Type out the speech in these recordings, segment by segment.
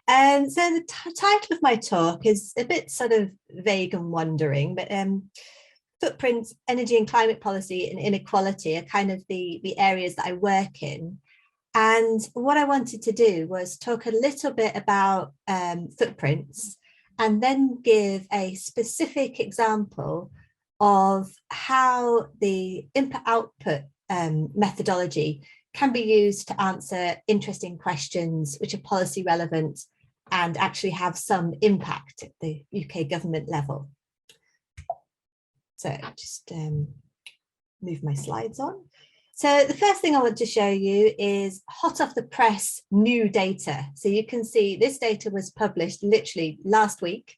So the title of my talk is a bit sort of vague and wandering, but footprints, energy and climate policy and inequality are kind of the areas that I work in. And what I wanted to do was talk a little bit about footprints and then give a specific example of how the input-output methodology can be used to answer interesting questions which are policy relevant and actually have some impact at the UK government level. So just move my slides on. So the first thing I want to show you is hot off the press new data. So you can see this data was published literally last week,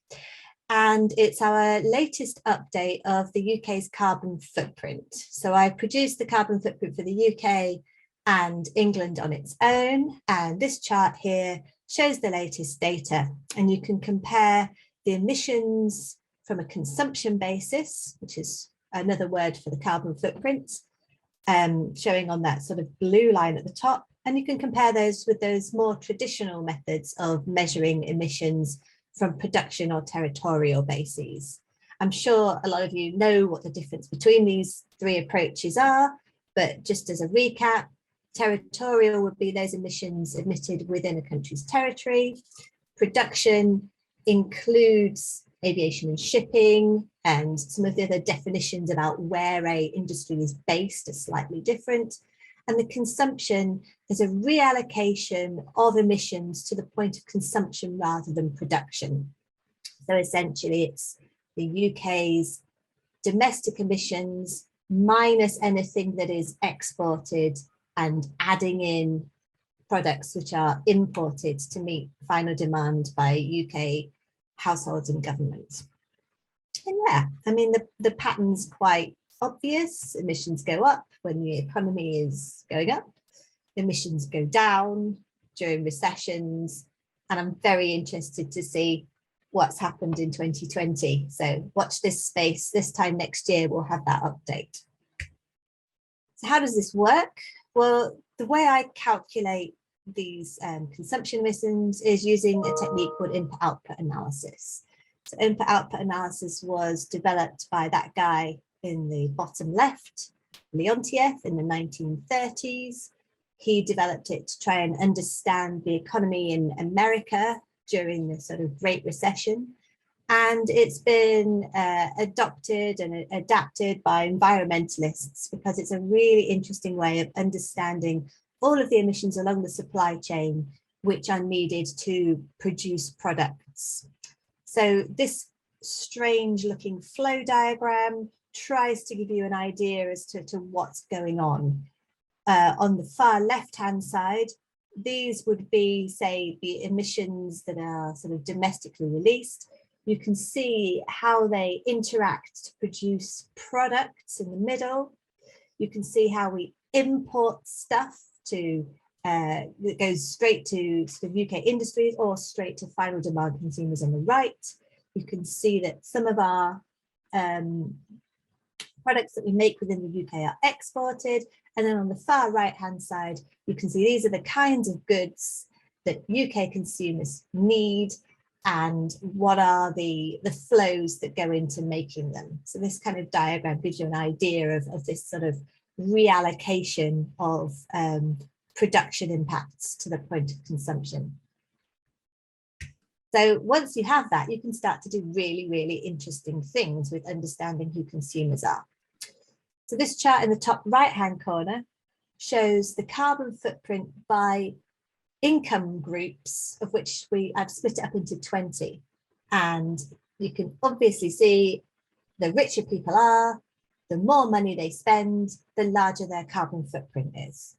and it's our latest update of the UK's carbon footprint. So I produced the carbon footprint for the UK and England on its own, and this chart here shows the latest data, and you can compare the emissions from a consumption basis, which is another word for the carbon footprint, showing on that sort of blue line at the top, and you can compare those with those more traditional methods of measuring emissions from production or territorial bases. I'm sure a lot of you know what the difference between these three approaches are, but just as a recap, territorial would be those emissions emitted within a country's territory. Production includes aviation and shipping, and some of the other definitions about where a industry is based are slightly different. And the consumption is a reallocation of emissions to the point of consumption rather than production. So essentially it's the UK's domestic emissions minus anything that is exported and adding in products which are imported to meet final demand by UK households and governments. And yeah, I mean, the pattern's quite obvious. Emissions go up when the economy is going up. Emissions go down during recessions. And I'm very interested to see what's happened in 2020. So watch this space. This time next year, we'll have that update. So how does this work? Well, the way I calculate these consumption emissions is using a technique called input-output analysis. So input-output analysis was developed by that guy in the bottom left, Leontiev, in the 1930s. He developed it to try and understand the economy in America during the sort of Great Recession. And it's been adopted and adapted by environmentalists because it's a really interesting way of understanding all of the emissions along the supply chain which are needed to produce products. So this strange looking flow diagram tries to give you an idea as to what's going on. On the far left-hand side, these would be, say, the emissions that are sort of domestically released. You can see how they interact to produce products in the middle. You can see how we import stuff to that goes straight to sort of UK industries or straight to final demand consumers on the right. You can see that some of our products that we make within the UK are exported. And then on the far right-hand side, you can see these are the kinds of goods that UK consumers need and what are the flows that go into making them. So this kind of diagram gives you an idea of this sort of reallocation of production impacts to the point of consumption. So once you have that, you can start to do really, really interesting things with understanding who consumers are. So this chart in the top right-hand corner shows the carbon footprint by income groups, of which I've split it up into 20. And you can obviously see the richer people are, the more money they spend, the larger their carbon footprint is.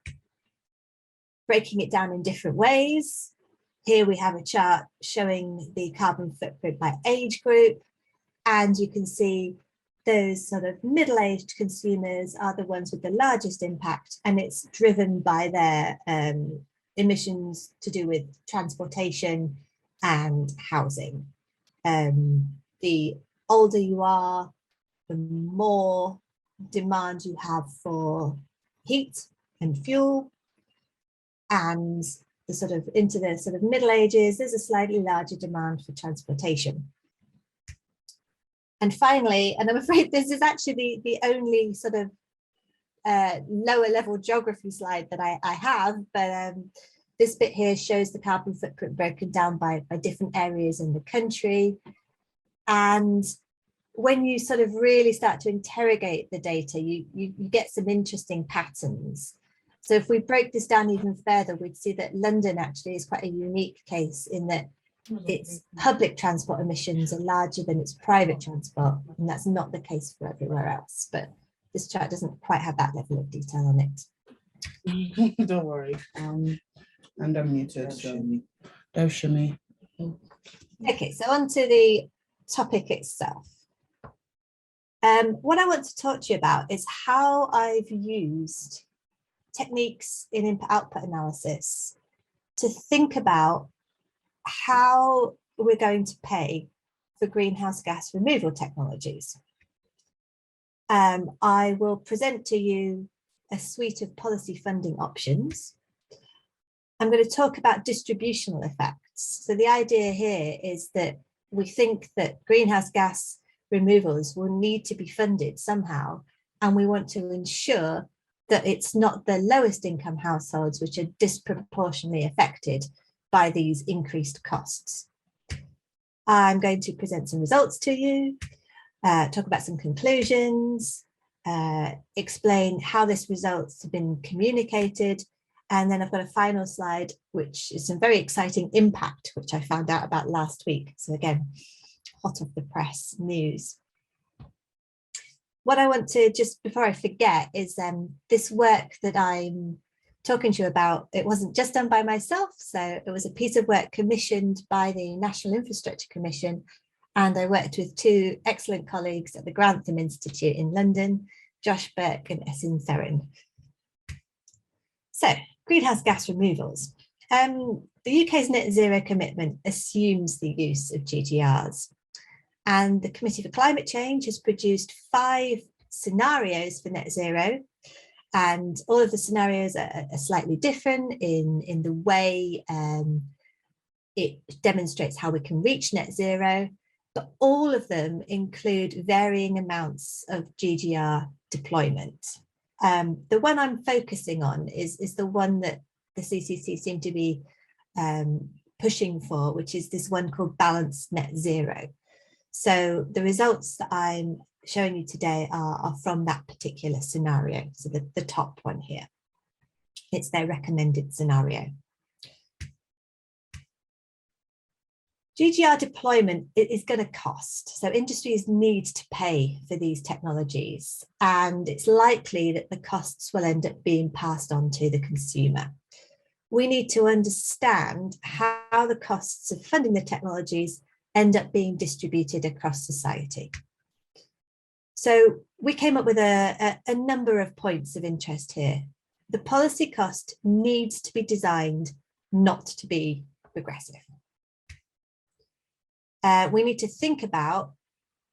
Breaking it down in different ways. Here we have a chart showing the carbon footprint by age group, and you can see those sort of middle-aged consumers are the ones with the largest impact, and it's driven by their emissions to do with transportation and housing. The older you are, the more demand you have for heat and fuel, and into the sort of Middle Ages, there's a slightly larger demand for transportation. And finally, and I'm afraid this is actually the only sort of lower level geography slide that I have, but this bit here shows the carbon footprint broken down by different areas in the country. And when you sort of really start to interrogate the data, you get some interesting patterns. So if we break this down even further, we'd see that London actually is quite a unique case in that its public transport emissions are larger than its private transport, and that's not the case for everywhere else. But this chart doesn't quite have that level of detail on it. Don't worry. And I'm muted, so don't shimmy. Okay, so on to the topic itself. What I want to talk to you about is how I've used techniques in input-output analysis to think about how we're going to pay for greenhouse gas removal technologies. I will present to you a suite of policy funding options. I'm going to talk about distributional effects. So the idea here is that we think that greenhouse gas removals will need to be funded somehow, and we want to ensure that it's not the lowest income households which are disproportionately affected by these increased costs. I'm going to present some results to you, talk about some conclusions, explain how this results have been communicated, and then I've got a final slide, which is some very exciting impact, which I found out about last week. So again, hot off the press news. What I want to, just before I forget, is this work that I'm talking to you about. It wasn't just done by myself, so it was a piece of work commissioned by the National Infrastructure Commission, and I worked with two excellent colleagues at the Grantham Institute in London, Josh Burke and Esin Theron. So, greenhouse gas removals. The UK's net zero commitment assumes the use of GGRs. And the Committee for Climate Change has produced 5 scenarios for net zero. And all of the scenarios are slightly different in the way it demonstrates how we can reach net zero, but all of them include varying amounts of GGR deployment. The one I'm focusing on is the one that the CCC seem to be pushing for, which is this one called balanced net zero. So the results that I'm showing you today are from that particular scenario. So the top one here, it's their recommended scenario. GGR deployment is going to cost. So industries need to pay for these technologies, and it's likely that the costs will end up being passed on to the consumer. We need to understand how the costs of funding the technologies end up being distributed across society. So we came up with a number of points of interest here. The policy cost needs to be designed not to be regressive. We need to think about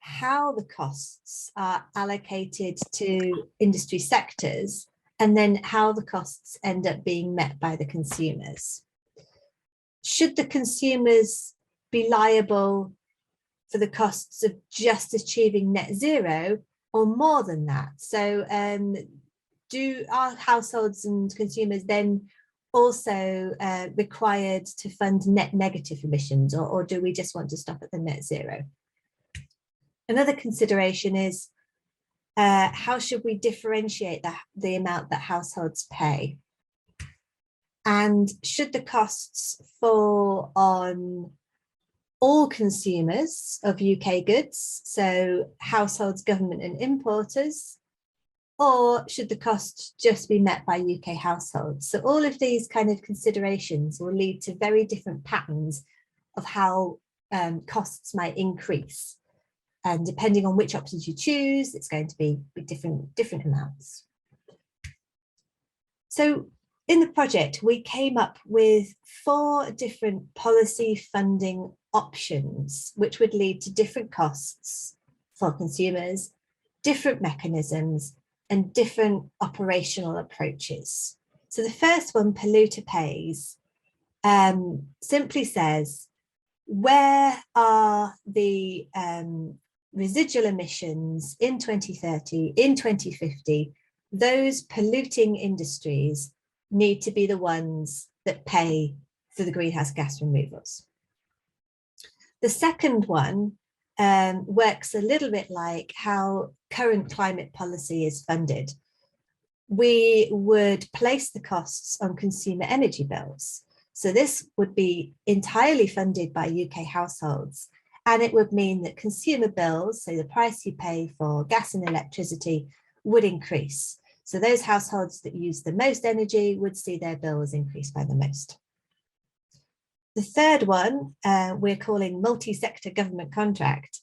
how the costs are allocated to industry sectors and then how the costs end up being met by the consumers. Should the consumers be liable for the costs of just achieving net zero or more than that? So do our households and consumers then also required to fund net negative emissions, or do we just want to stop at the net zero? Another consideration is how should we differentiate the amount that households pay? And should the costs fall on all consumers of UK goods, so households, government and importers, or should the cost just be met by UK households? So all of these kind of considerations will lead to very different patterns of how costs might increase. And depending on which options you choose, it's going to be different amounts. So in the project, we came up with 4 different policy funding options, which would lead to different costs for consumers, different mechanisms, and different operational approaches. So the first one, polluter pays, simply says, where are the residual emissions in 2030, in 2050, those polluting industries need to be the ones that pay for the greenhouse gas removals. The second one works a little bit like how current climate policy is funded. We would place the costs on consumer energy bills. So this would be entirely funded by UK households, and it would mean that consumer bills, so the price you pay for gas and electricity, would increase. So those households that use the most energy would see their bills increase by the most. The third one we're calling multi-sector government contract.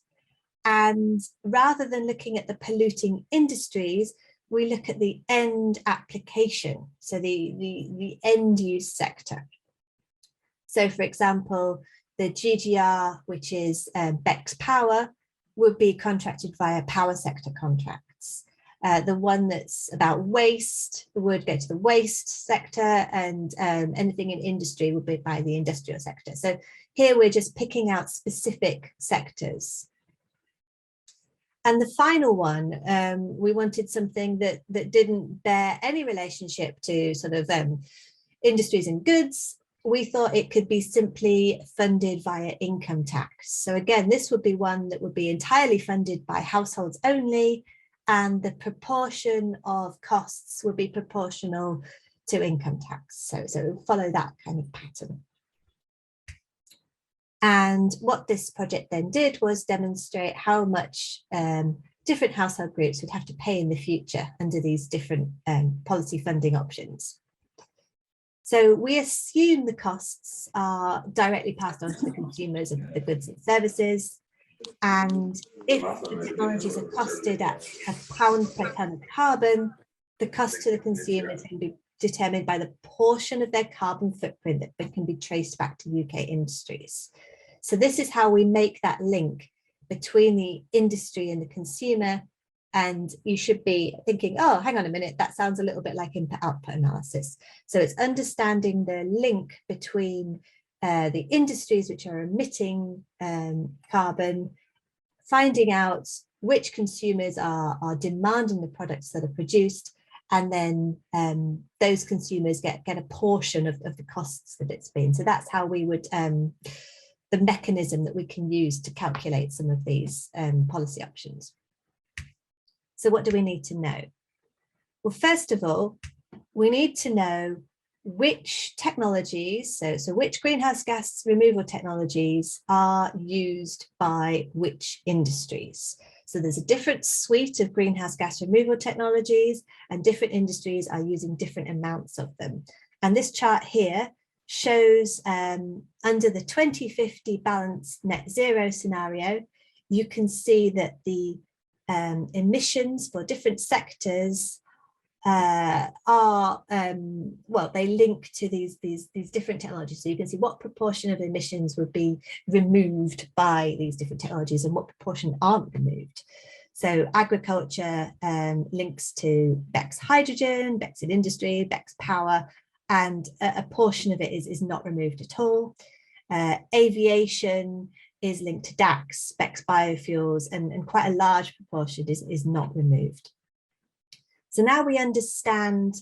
And rather than looking at the polluting industries, we look at the end application, so the end use sector. So for example, the GGR, which is Beck's Power, would be contracted via power sector contracts. The one that's about waste would go to the waste sector, and anything in industry would be by the industrial sector. So here we're just picking out specific sectors. And the final one, we wanted something that didn't bear any relationship to sort of industries and goods. We thought it could be simply funded via income tax. So again, this would be one that would be entirely funded by households only, and the proportion of costs would be proportional to income tax. So follow that kind of pattern. And what this project then did was demonstrate how much different household groups would have to pay in the future under these different policy funding options. So we assume the costs are directly passed on to the consumers of the goods and services. And if the technologies are costed at £1 per tonne of carbon, the cost to the consumers can be determined by the portion of their carbon footprint that can be traced back to UK industries. So this is how we make that link between the industry and the consumer. And you should be thinking, oh, hang on a minute, that sounds a little bit like input-output analysis. So it's understanding the link between the industries which are emitting carbon, finding out which consumers are demanding the products that are produced, and then those consumers get a portion of the costs that it's been. So that's how we would, the mechanism that we can use to calculate some of these policy options. So what do we need to know? Well, first of all, we need to know which technologies, so which greenhouse gas removal technologies are used by which industries. So there's a different suite of greenhouse gas removal technologies, and different industries are using different amounts of them. And this chart here shows under the 2050 balanced net zero scenario, you can see that the emissions for different sectors are well, they link to these different technologies. So you can see what proportion of emissions would be removed by these different technologies and what proportion aren't removed. So agriculture links to Beck's hydrogen, Beck's in industry, Beck's power, and a portion of it is not removed at all. Aviation is linked to DAX, Beck's biofuels, and quite a large proportion is not removed. So now we understand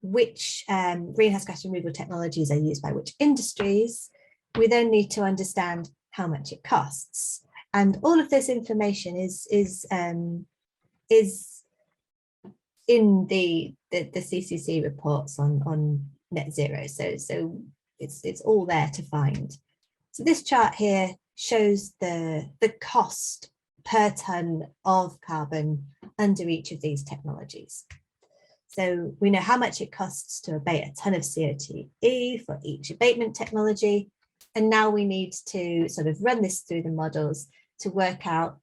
which greenhouse gas removal technologies are used by which industries. We then need to understand how much it costs. And all of this information is in the CCC reports on net zero. So it's all there to find. So this chart here shows the cost per tonne of carbon under each of these technologies. So we know how much it costs to abate a tonne of CO2e for each abatement technology. And now we need to sort of run this through the models to work out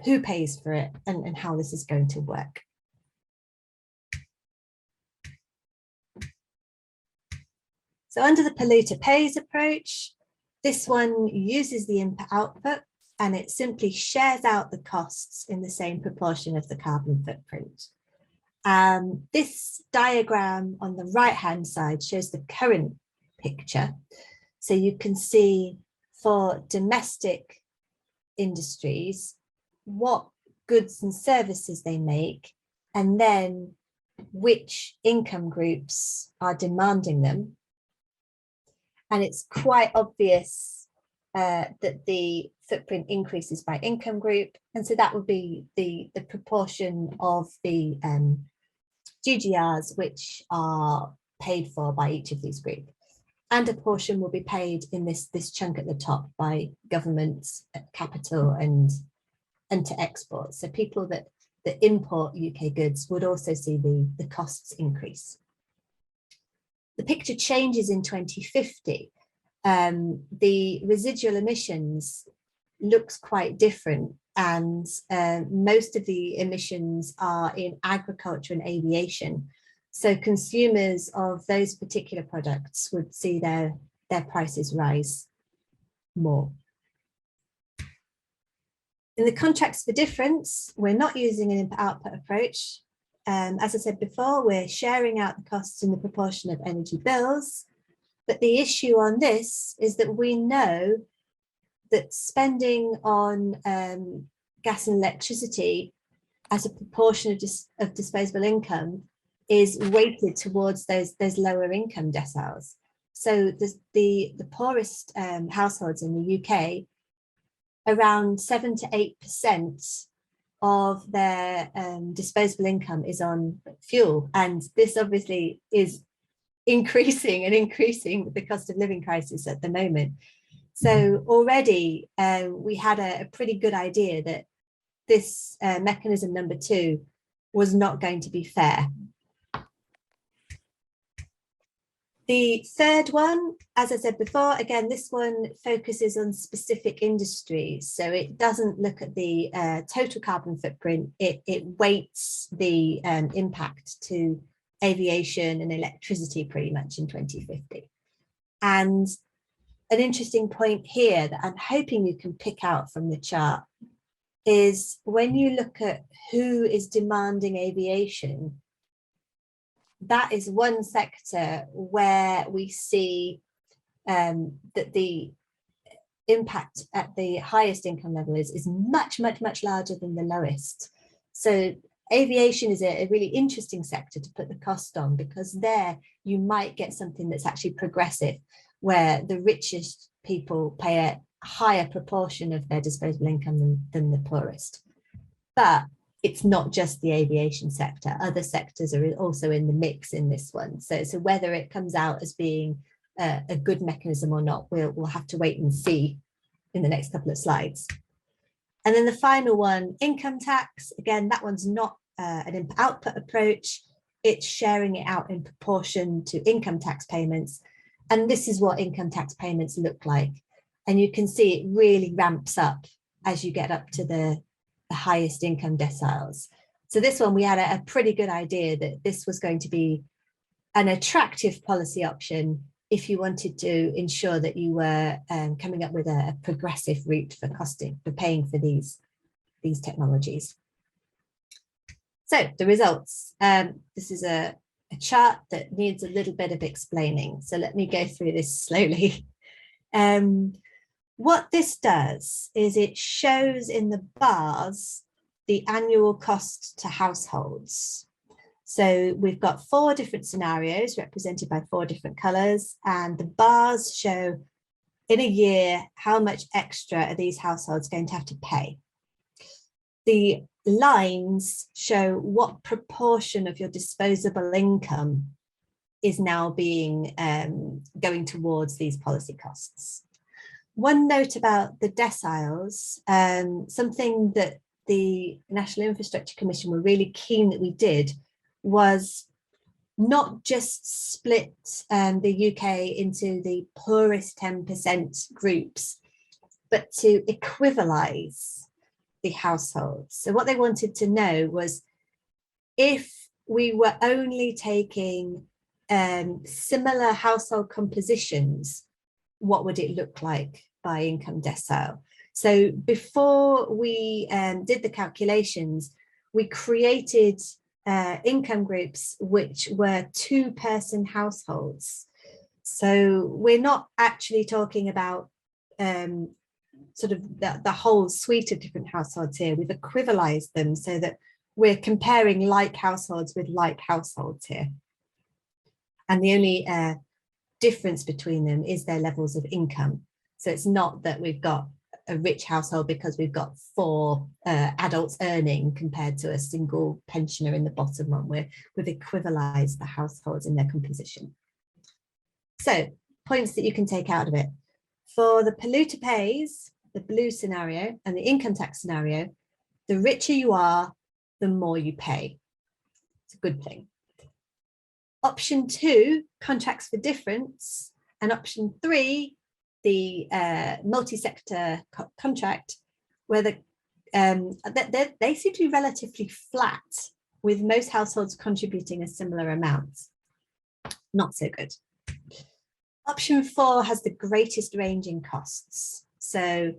who pays for it and how this is going to work. So under the polluter pays approach, this one uses the input output, and it simply shares out the costs in the same proportion of the carbon footprint. This diagram on the right-hand side shows the current picture. So you can see for domestic industries what goods and services they make, and then which income groups are demanding them. And it's quite obvious that the footprint increases by income group. And so that would be the proportion of the GGRs which are paid for by each of these groups. And a portion will be paid in this chunk at the top by governments, capital, and to export. So people that import UK goods would also see the costs increase. The picture changes in 2050. The residual emissions looks quite different, and most of the emissions are in agriculture and aviation. So consumers of those particular products would see their prices rise more. In the contracts for difference, we're not using an input-output approach. As I said before, we're sharing out the costs in the proportion of energy bills. But the issue on this is that we know that spending on gas and electricity as a proportion of disposable income is weighted towards those lower income deciles. So the poorest households in the UK, around 7 to 8% of their disposable income is on fuel. And this obviously is increasing the cost of living crisis at the moment. So already we had a pretty good idea that this mechanism number 2 was not going to be fair. The third one, as I said before, again, this one focuses on specific industries. So it doesn't look at the total carbon footprint, it weights the impact to aviation and electricity pretty much in 2050. And an interesting point here that I'm hoping you can pick out from the chart is when you look at who is demanding aviation, that is one sector where we see that the impact at the highest income level is much, much, much larger than the lowest. So aviation is a really interesting sector to put the cost on, because there you might get something that's actually progressive, where the richest people pay a higher proportion of their disposable income than the poorest. But it's not just the aviation sector. Other sectors are also in the mix in this one. So whether it comes out as being a good mechanism or not, we'll have to wait and see in the next couple of slides. And then the final one, income tax. Again, that one's not an input-output approach. It's sharing it out in proportion to income tax payments. And this is what income tax payments look like. And you can see it really ramps up as you get up to the highest income deciles. So this one, we had a pretty good idea that this was going to be an attractive policy option if you wanted to ensure that you were coming up with a progressive route for paying for these technologies. So the results, this is a chart that needs a little bit of explaining. So let me go through this slowly. What this does is it shows in the bars the annual cost to households. So we've got 4 different scenarios represented by 4 different colours, and the bars show in a year how much extra are these households going to have to pay. The lines show what proportion of your disposable income is now being going towards these policy costs. One note about the deciles, something that the National Infrastructure Commission were really keen that we did was not just split the UK into the poorest 10% groups, but to equivalize the households. So what they wanted to know was, if we were only taking similar household compositions, what would it look like by income decile? So before we did the calculations, we created income groups which were 2-person households. So we're not actually talking about sort of the whole suite of different households here. We've equivalized them so that we're comparing like households with like households here. And the only difference between them is their levels of income. So it's not that we've got a rich household because we've got 4 adults earning compared to a single pensioner in the bottom one. We've equivalized the households in their composition. So points that you can take out of it. For the polluter pays, the blue scenario, and the income tax scenario, the richer you are, the more you pay. It's a good thing. Option 2, contracts for difference, and option 3, the multi-sector contract, where they seem to be relatively flat, with most households contributing a similar amount. Not so good. Option 4 has the greatest range in costs. So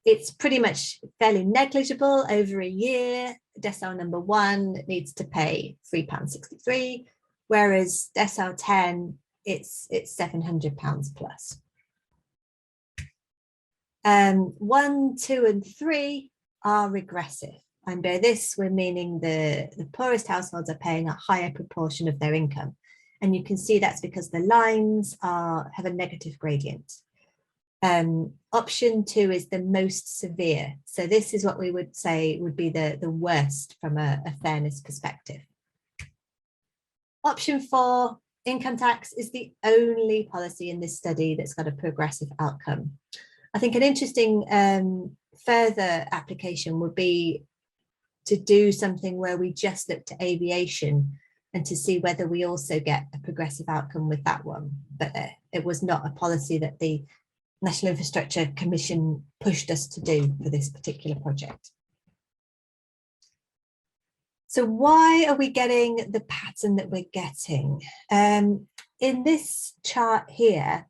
it's pretty much fairly negligible over a year. Decile number 1 needs to pay £3.63, whereas decile 10, it's £700 plus. 1, 2, and 3 are regressive. And by this, we're meaning the poorest households are paying a higher proportion of their income. And you can see that's because the lines have a negative gradient. Option 2 is the most severe. So this is what we would say would be the worst from a fairness perspective. Option 4, income tax, is the only policy in this study that's got a progressive outcome. I think an interesting further application would be to do something where we just look to aviation and to see whether we also get a progressive outcome with that one. But it was not a policy that the National Infrastructure Commission pushed us to do for this particular project. So why are we getting the pattern that we're getting? In this chart here,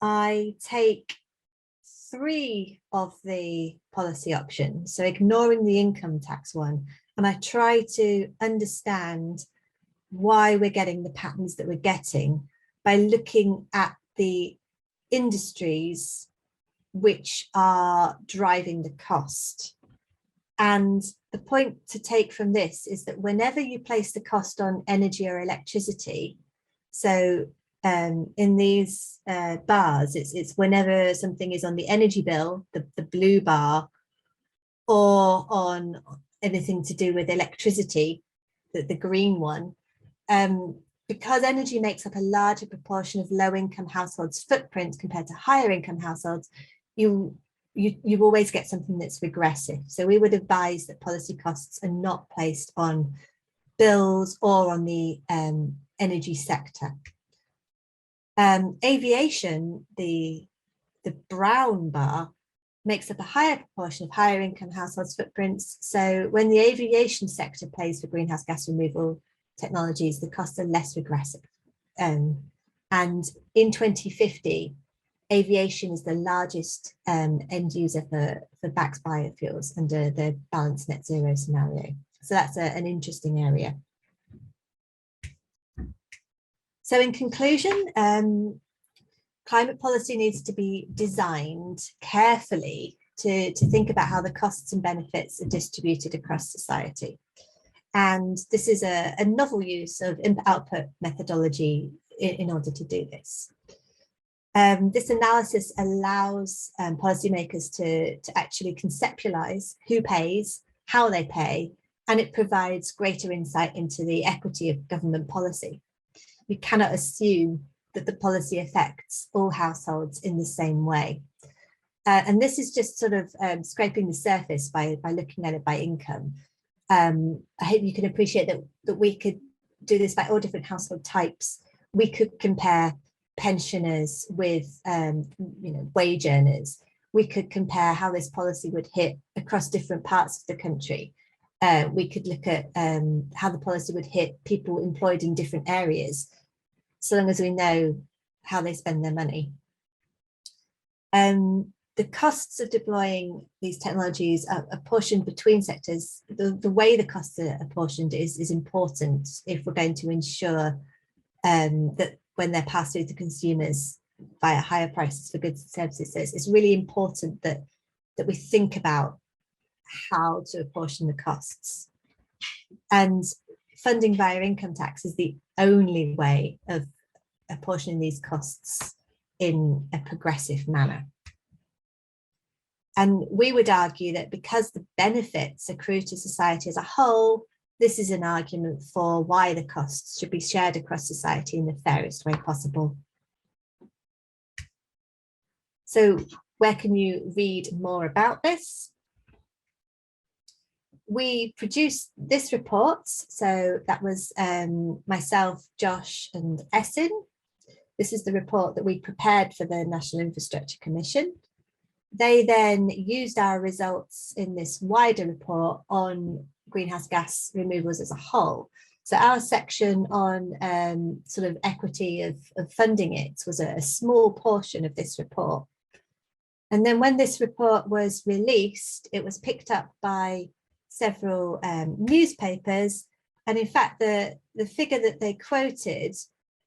I take 3 of the policy options, so ignoring the income tax one, and I try to understand why we're getting the patterns that we're getting by looking at the industries which are driving the cost. And the point to take from this is that whenever you place the cost on energy or electricity, so in these bars, it's whenever something is on the energy bill, the blue bar, or on anything to do with electricity, the green one. Because energy makes up a larger proportion of low-income households' footprint compared to higher-income households, you always get something that's regressive. So we would advise that policy costs are not placed on bills or on the energy sector. Aviation, the brown bar, makes up a higher proportion of higher income households' footprints. So when the aviation sector pays for greenhouse gas removal technologies, the costs are less regressive. And in 2050, aviation is the largest end user for BAC's biofuels under the balanced net zero scenario. So that's an interesting area. So in conclusion, climate policy needs to be designed carefully to think about how the costs and benefits are distributed across society. And this is a novel use of input-output methodology in order to do this. This analysis allows policymakers to actually conceptualize who pays, how they pay, and it provides greater insight into the equity of government policy. You cannot assume that the policy affects all households in the same way. And this is just sort of scraping the surface by looking at it by income. I hope you can appreciate that we could do this by all different household types. We could compare pensioners with wage earners. We could compare how this policy would hit across different parts of the country. We could look at how the policy would hit people employed in different areas, so long as we know how they spend their money. The costs of deploying these technologies are apportioned between sectors. The way the costs are apportioned is important if we're going to ensure that when they're passed through to consumers via higher prices for goods and services. So it's really important that we think about how to apportion the costs. And funding via income tax is the only way of apportioning these costs in a progressive manner. And we would argue that because the benefits accrue to society as a whole, this is an argument for why the costs should be shared across society in the fairest way possible. So where can you read more about this? We produced this report. So that was myself, Josh and Essen. This is the report that we prepared for the National Infrastructure Commission. They then used our results in this wider report on greenhouse gas removals as a whole. So our section on sort of equity of funding it was a small portion of this report. And then when this report was released, it was picked up by several newspapers. And in fact, the figure that they quoted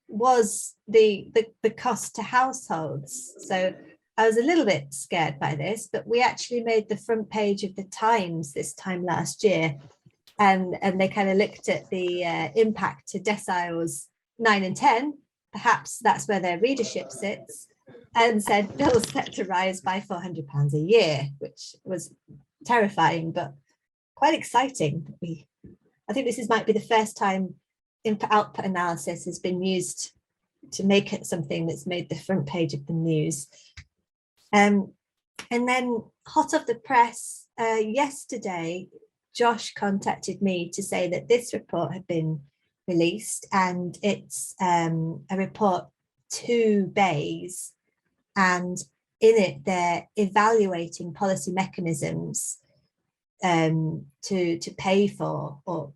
was the cost to households. So I was a little bit scared by this, but we actually made the front page of the Times this time last year. And they kind of looked at the impact to deciles 9 and 10. Perhaps that's where their readership sits, and said bills set to rise by £400 a year, which was terrifying, but quite exciting. I think this might be the first time input-output analysis has been used to make it something that's made the front page of the news. And then hot off the press, yesterday, Josh contacted me to say that this report had been released, and it's a report 2 bays, and in it they're evaluating policy mechanisms to pay for or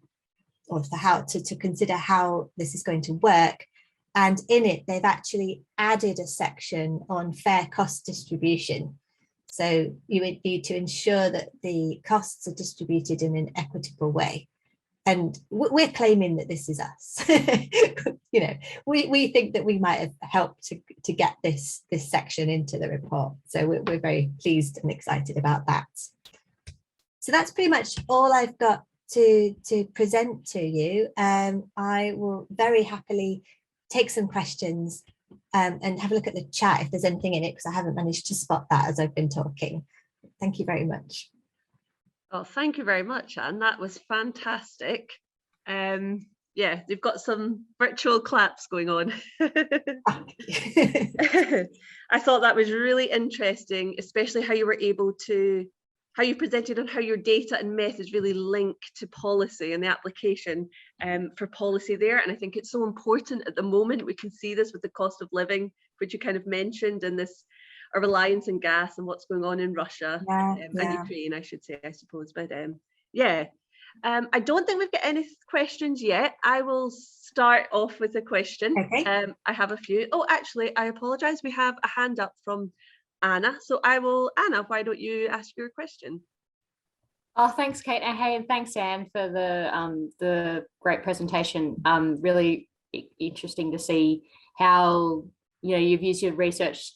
for how to consider how this is going to work. And in it, they've actually added a section on fair cost distribution. So you would need to ensure that the costs are distributed in an equitable way. And we're claiming that this is us. You know, we think that we might have helped to get this section into the report. So we're very pleased and excited about that. So that's pretty much all I've got to present to you. I will very happily take some questions and have a look at the chat if there's anything in it, because I haven't managed to spot that as I've been talking. Thank you very much. Oh, thank you very much, Anne. That was fantastic. Yeah, they've got some virtual claps going on. I thought that was really interesting, especially how you were able to, how you presented on how your data and methods really link to policy and the application for policy there. And I think it's so important at the moment. We can see this with the cost of living, which you kind of mentioned, and this a reliance on gas and what's going on in Russia and Ukraine, I should say, I suppose. But yeah, I don't think we've got any questions yet. I will start off with a question. Okay. I have a few. Oh, actually, I apologize. We have a hand up from Anna. So I will, Anna, why don't you ask your question? Oh, thanks, Kate. And hey, and thanks, Anne, for the great presentation. Really interesting to see how you've used your research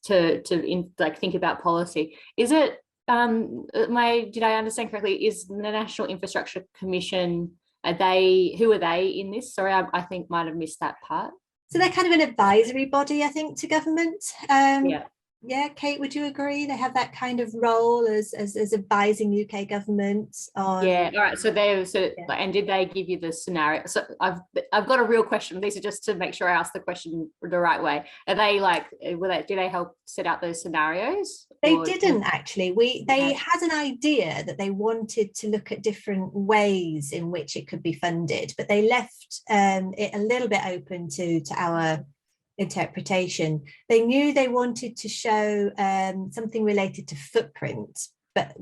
to think about policy. Is it did I understand correctly? Is the National Infrastructure Commission, who are they in this? Sorry, I think might have missed that part. So they're kind of an advisory body, I think, to government. Yeah, Kate, would you agree? They have that kind of role as advising UK government on. Yeah, all right. So and did they give you the scenario? So I've got a real question. These are just to make sure I ask the question the right way. Are they do they help set out those scenarios? They didn't actually. They had an idea that they wanted to look at different ways in which it could be funded, but they left it a little bit open to our interpretation. They knew they wanted to show something related to footprint, but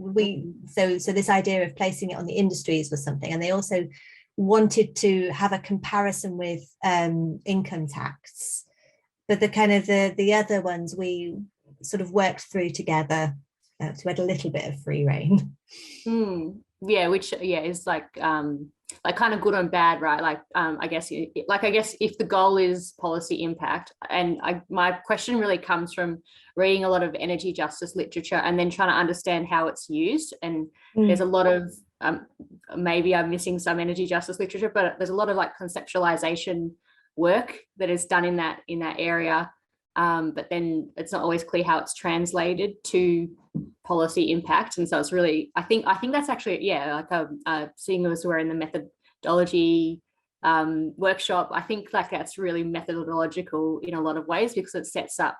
so this idea of placing it on the industries was something, and they also wanted to have a comparison with income tax. But the other ones we sort of worked through together, so we had a little bit of free rein. Yeah, which is like like kind of good and bad, right? Like I guess if the goal is policy impact, and my question really comes from reading a lot of energy justice literature and then trying to understand how it's used. And there's a lot of maybe I'm missing some energy justice literature, but there's a lot of like conceptualization work that is done in that area. But then it's not always clear how it's translated to policy impact. And so it's really, I think that's actually, like seeing as we're in the methodology workshop, I think like that's really methodological in a lot of ways, because it sets up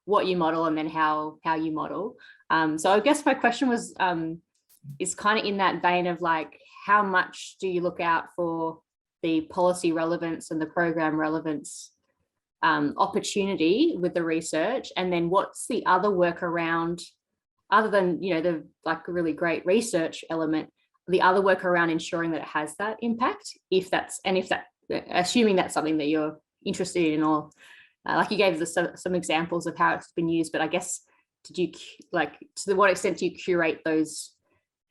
what you model and then how you model. So I guess my question was, is kind of in that vein of like, how much do you look out for the policy relevance and the program relevance opportunity with the research, and then what's the other work around, other than the like really great research element, the other work around ensuring that it has that impact, if that assuming that's something that you're interested in, or like you gave us some examples of how it's been used, but I guess did you like, to what extent do you curate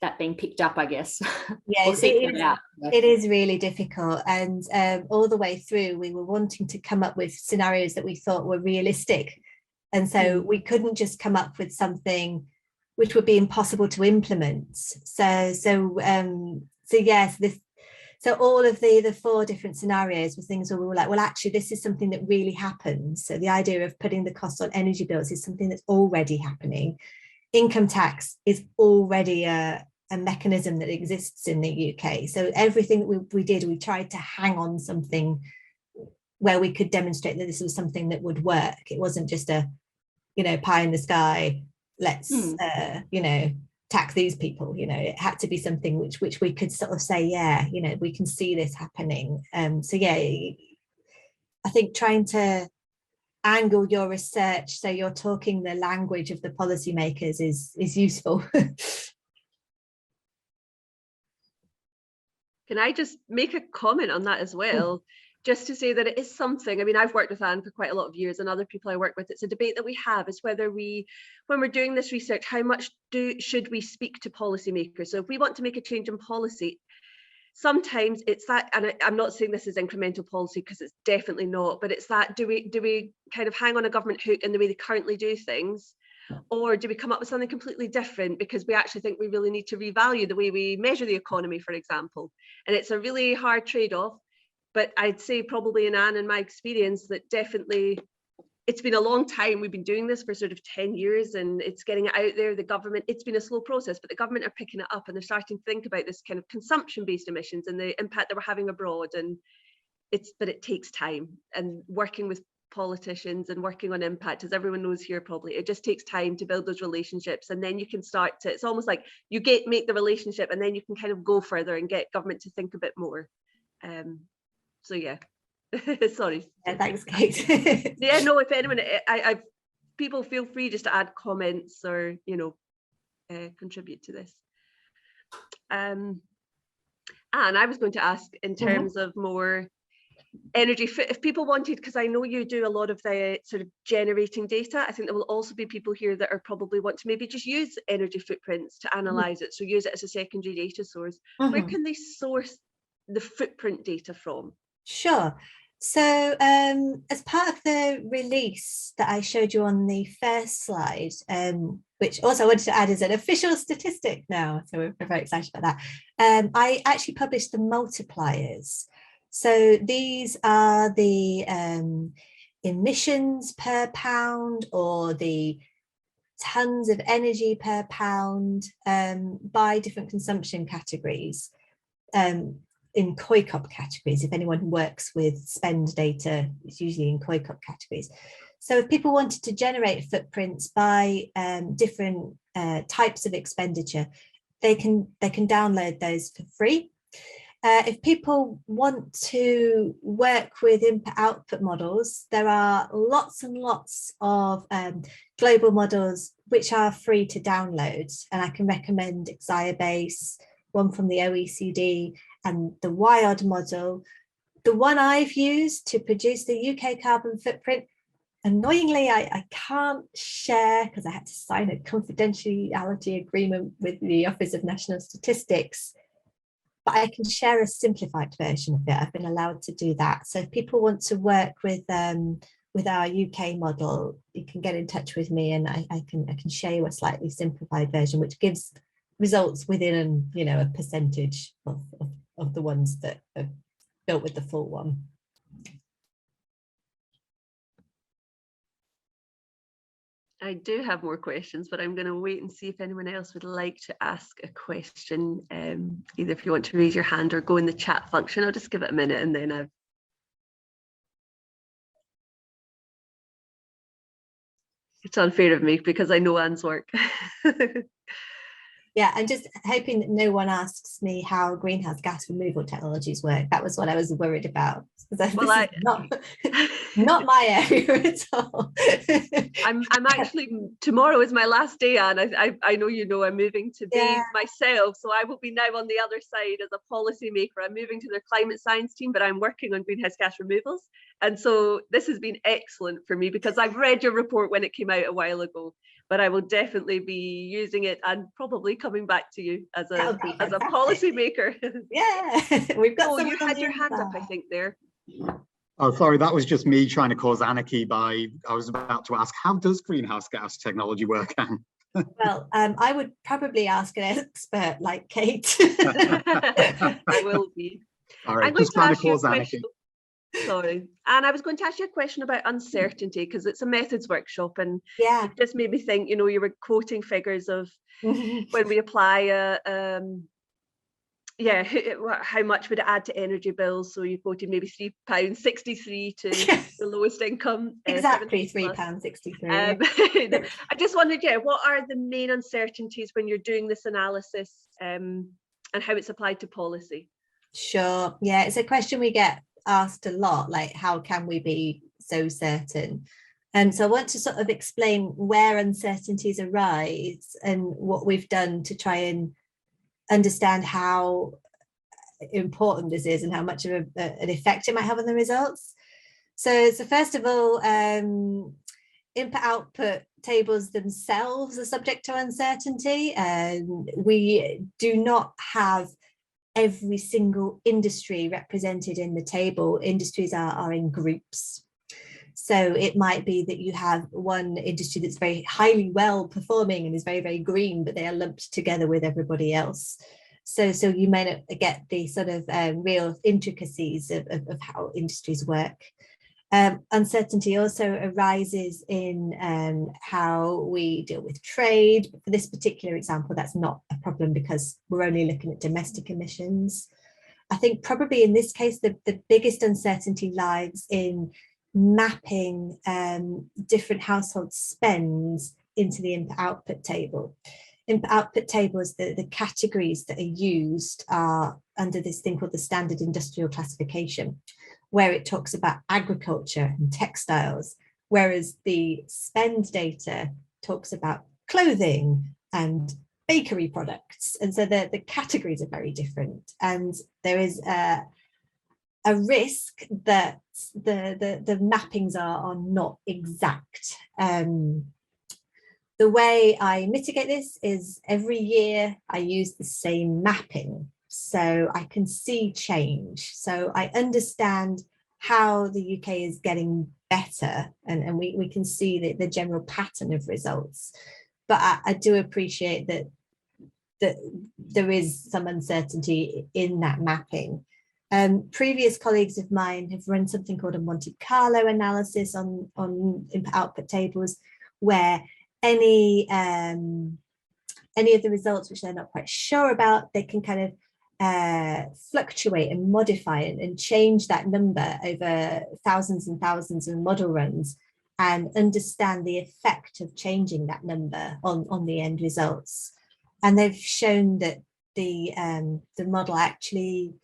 that being picked up, I guess? Yeah, it is really difficult, and all the way through we were wanting to come up with scenarios that we thought were realistic, and so we couldn't just come up with something which would be impossible to implement. So all of the 4 different scenarios were things where we were like, well, actually this is something that really happens. So the idea of putting the cost on energy bills is something that's already happening. Income tax is already a mechanism that exists in the UK. So everything that we did, we tried to hang on something where we could demonstrate that this was something that would work. It wasn't just a, pie in the sky, let's, tax these people. It had to be something which we could sort of say, we can see this happening. I think trying to angle your research so you're talking the language of the policymakers is useful. Can I just make a comment on that as well? Just to say that it is something, I mean, I've worked with Anne for quite a lot of years, and other people I work with, it's a debate that we have, is whether when we're doing this research, how much should we speak to policymakers? So if we want to make a change in policy, sometimes it's that, and I'm not saying this is incremental policy because it's definitely not, but it's that, do we kind of hang on a government hook in the way they currently do things, or do we come up with something completely different because we actually think we really need to revalue the way we measure the economy, for example? And it's a really hard trade-off, but I'd say probably in Anne and my experience that definitely it's been a long time. We've been doing this for sort of 10 years and it's getting it out there. The government, it's been a slow process, but the government are picking it up and they're starting to think about this kind of consumption-based emissions and the impact that we're having abroad. And but it takes time, and working with politicians and working on impact, as everyone knows here probably, it just takes time to build those relationships, and then you can start to, it's almost like you make the relationship and then you can kind of go further and get government to think a bit more. So yeah. Sorry. Yeah, thanks, Kate. Yeah, no, if anyone, people feel free just to add comments or, contribute to this. And I was going to ask in terms of more energy, if people wanted, because I know you do a lot of the sort of generating data, I think there will also be people here that are probably want to maybe just use energy footprints to analyze it, so use it as a secondary data source. Where can they source the footprint data from? Sure. So as part of the release that I showed you on the first slide, which also I wanted to add is an official statistic now, so we're very excited about that, I actually published the multipliers. So these are the emissions per pound, or the tons of energy per pound by different consumption categories. In COICOP categories, if anyone works with spend data, it's usually in COICOP categories. So if people wanted to generate footprints by different types of expenditure, they can download those for free. If people want to work with input-output models, there are lots and lots of global models which are free to download, and I can recommend Xiobase, one from the OECD, and the WIOD model. The one I've used to produce the UK carbon footprint, annoyingly, I can't share because I had to sign a confidentiality agreement with the Office of National Statistics. but I can share a simplified version of it. I've been allowed to do that. So if people want to work with our UK model, you can get in touch with me, and I can show you a slightly simplified version, which gives results within, you know, a percentage of the ones that are built with the full one. I do have more questions, but I'm going to wait and see if anyone else would like to ask a question. Either if you want to raise your hand or go in the chat function. I'll just give it a minute, and then it's unfair of me because I know Anne's work. Yeah, I'm just hoping that no one asks me how greenhouse gas removal technologies work. That was what I was worried about. Well, not my area at all. I'm actually, tomorrow is my last day, Anne. I know you know I'm moving to be myself, so I will be now on the other side as a policymaker. I'm moving to their climate science team, but I'm working on greenhouse gas removals. And so this has been excellent for me because I've read your report when it came out a while ago, but I will definitely be using it and probably coming back to you as a policy maker. Yeah, we've got. Oh, you had your hand up, I think, there. Oh, sorry, that was just me trying to cause anarchy I was about to ask, how does greenhouse gas technology work, Anne? Well, I would probably ask an expert like Kate. I will be. All right, I'm going just to trying ask to you a cause anarchy. question. Sorry. And I was going to ask you a question about uncertainty because it's a methods workshop, and it just made me think, you know, you were quoting figures of when we apply how much would it add to energy bills? So you quoted maybe £3.63 to the lowest income. Exactly, £3.63. I just wondered, what are the main uncertainties when you're doing this analysis and how it's applied to policy? Sure. Yeah, it's a question we get asked a lot, like how can we be so certain? And so I want to sort of explain where uncertainties arise and what we've done to try and understand how important this is and how much of an effect it might have on the results. So first of all, input-output tables themselves are subject to uncertainty, and we do not have every single industry represented in the table. Industries are in groups. So it might be that you have one industry that's very highly well performing and is very, very green, but they are lumped together with everybody else. So you may not get the sort of real intricacies of how industries work. Uncertainty also arises in how we deal with trade. For this particular example, that's not a problem because we're only looking at domestic emissions. I think probably in this case, the biggest uncertainty lies in mapping different household spends into the input-output table. Input-output tables, the categories that are used are under this thing called the Standard Industrial Classification, where it talks about agriculture and textiles, whereas the spend data talks about clothing and bakery products. And so the categories are very different. And there is a risk that the mappings are not exact. The way I mitigate this is every year I use the same mapping, so I can see change. So I understand how the UK is getting better, and we can see the general pattern of results. But I do appreciate that there is some uncertainty in that mapping. Previous colleagues of mine have run something called a Monte Carlo analysis on input-output tables, where any of the results which they're not quite sure about, they can kind of fluctuate and modify and change that number over thousands and thousands of model runs and understand the effect of changing that number on the end results. And they've shown that the model actually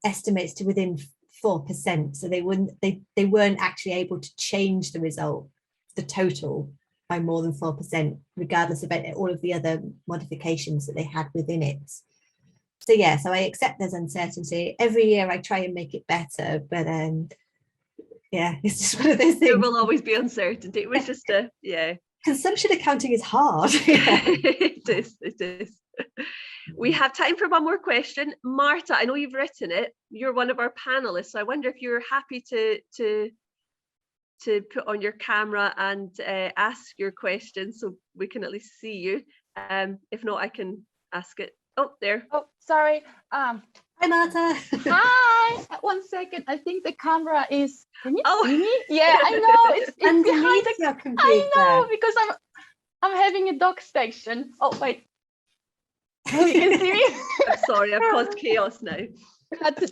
estimates to within 4%. So they weren't actually able to change the result, the total, by more than 4%, regardless of all of the other modifications that they had within it. So yeah, so I accept there's uncertainty. Every year I try and make it better, but yeah, it's just one of those things. There will always be uncertainty. It was just Consumption accounting is hard. Yeah. It is. We have time for one more question. Marta, I know you've written it. You're one of our panelists, so I wonder if you're happy to put on your camera and ask your question so we can at least see you. If not, I can ask it. Oh, there. Oh, sorry. Hi, Marta. Hi. 1 second. I think the camera is. Can you Oh. see me? Yeah, I know. It's behind Underneath the. your computer. I know because I'm having a dock station. Oh wait. Oh, you can see me. I'm sorry, I've caused chaos now.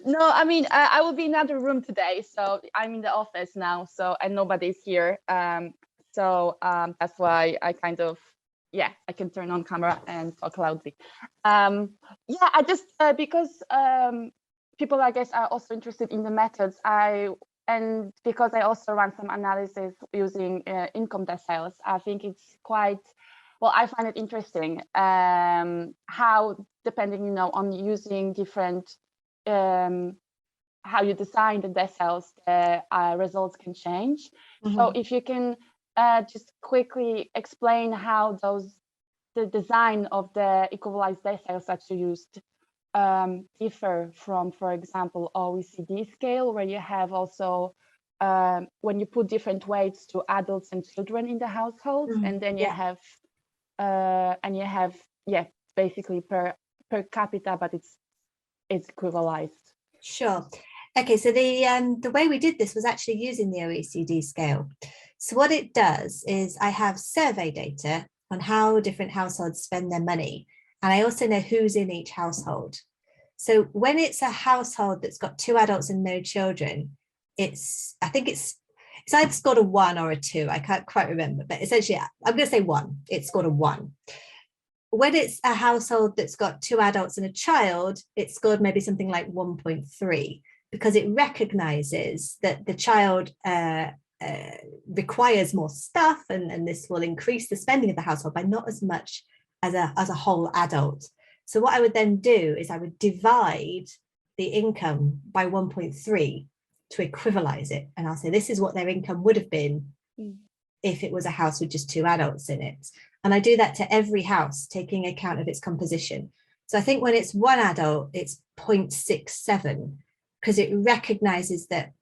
No, I mean I will be in another room today, so I'm in the office now. So and nobody's here. That's why I kind of. Yeah, I can turn on camera and talk loudly. Yeah, I just because people, I guess, are also interested in the methods. And because I also run some analysis using income deciles, I think it's quite well. I find it interesting how, depending, on using different how you design the deciles, the results can change. Mm-hmm. So if you can. Just quickly explain how the design of the equalized deciles that you used differ from, for example, OECD scale, where you have also when you put different weights to adults and children in the households, and then you have basically per capita, but it's equalized. Sure. Okay, so the way we did this was actually using the OECD scale. So what it does is I have survey data on how different households spend their money, and I also know who's in each household. So when it's a household that's got 2 adults and no children, I think it's either scored a 1 or a 2. I can't quite remember, but essentially I'm going to say 1. It's scored a 1. When it's a household that's got 2 adults and a child, it's scored maybe something like 1.3, because it recognizes that the child requires more stuff, and this will increase the spending of the household by not as much as a whole adult. So what I would then do is I would divide the income by 1.3 to equivalize it, and I'll say this is what their income would have been if it was a house with just 2 adults in it. And I do that to every house, taking account of its composition. So I think when it's 1 adult, it's 0.67, because it recognizes that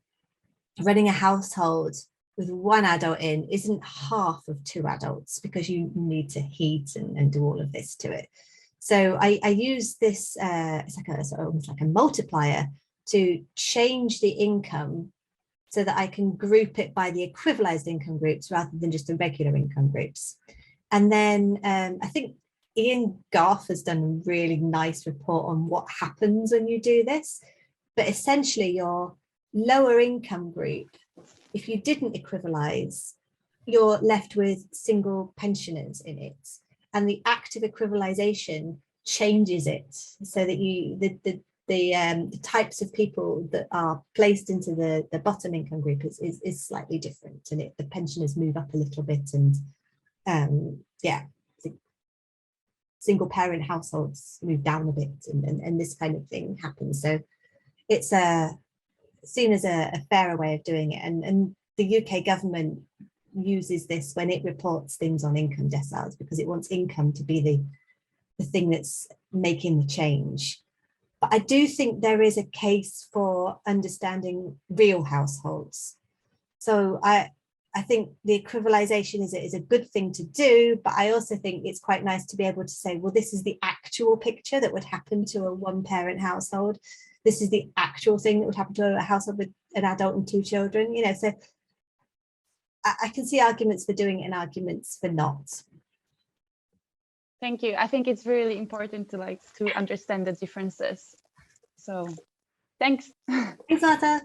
running a household with 1 adult in isn't half of 2 adults, because you need to heat and do all of this to it. So I use this, it's like almost like a multiplier to change the income so that I can group it by the equivalized income groups rather than just the regular income groups. And then I think Ian Garth has done a really nice report on what happens when you do this. But essentially your lower income group, if you didn't equivalize, you're left with single pensioners in it. And the active equivalization changes it so that the types of people that are placed into the bottom income group is slightly different, and the pensioners move up a little bit, and single parent households move down a bit, and this kind of thing happens. So it's seen as a fairer way of doing it, and the UK government uses this when it reports things on income deciles, because it wants income to be the thing that's making the change. But I do think there is a case for understanding real households. So I think the equivalization is a good thing to do, but I also think it's quite nice to be able to say, well, this is the actual picture that would happen to a 1-parent household. This is the actual thing that would happen to a household with an adult and 2 children, so I can see arguments for doing it and arguments for not. Thank you. I think it's really important to understand the differences. So thanks. Thanks, Marta.